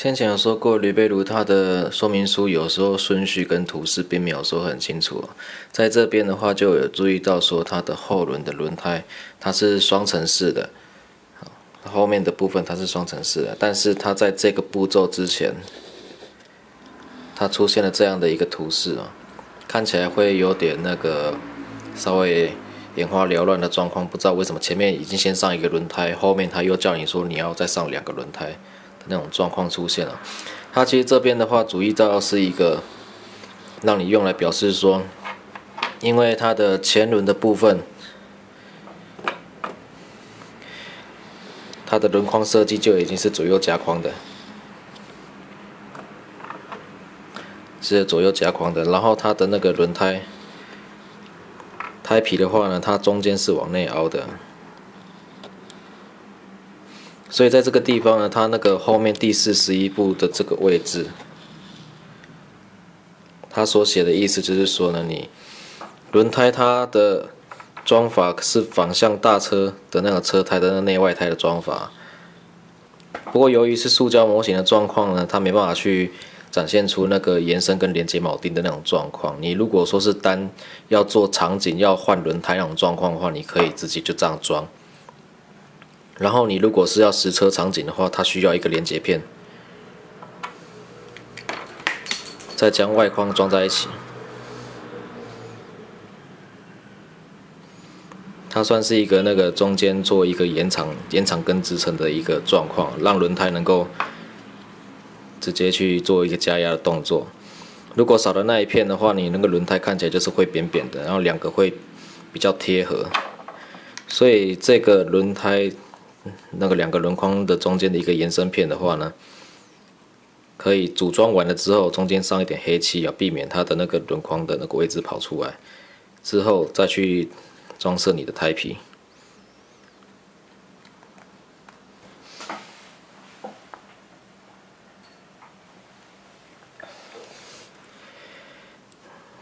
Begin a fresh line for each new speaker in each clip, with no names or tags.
先前有说过，吕贝卢它的说明书有时候顺序跟图示并没有说很清楚。在这边的话，就有注意到说它的后轮的轮胎它是双层式的，后面的部分它是双层式的，但是它在这个步骤之前，它出现了这样的一个图示啊，看起来会有点那个稍微眼花缭乱的状况，不知道为什么前面已经先上一个轮胎，后面他又叫你说你要再上2个轮胎。那种状况出现了，它其实这边的话，主意到是一个让你用来表示说，因为它的前轮的部分，它的轮框设计就已经是左右夹框的，是左右夹框的，然后它的那个轮胎胎皮的话呢，它中间是往内凹的。所以在这个地方呢，它那个后面第41步的这个位置，它所写的意思就是说呢，你轮胎它的装法是仿像大车的那个车胎的那个内外胎的装法，不过由于是塑胶模型的状况呢，它没办法去展现出那个延伸跟连接铆钉的那种状况。你如果说是单要做场景要换轮胎那种状况的话，你可以自己就这样装。然后你如果是要实车场景的话，它需要一个连接片，再将外框装在一起。它算是一个那个中间做一个延长跟支撑的一个状况，让轮胎能够直接去做一个加压的动作。如果少了那一片的话，你那个轮胎看起来就是会扁扁的，然后2个会比较贴合。所以这个轮胎那个2个轮框的中间的一个延伸片的话呢，可以组装完了之后，中间上一点黑漆啊，避免它的那个轮框的那个位置跑出来，之后再去装设你的胎皮。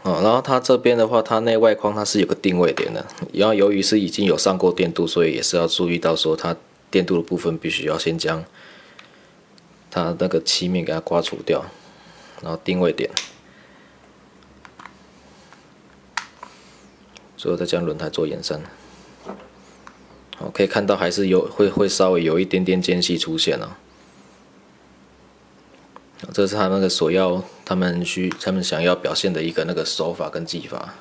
然后它这边的话，它内外框它是有个定位点的，然后由于是已经有上过电镀，所以也是要注意到说它电镀的部分必须要先将它那个漆面给它刮除掉，然后定位点，最后再将轮胎做延伸。好，可以看到还是会稍微有一点点间隙出现了。这是他们那个他们想要表现的一个那个手法跟技法。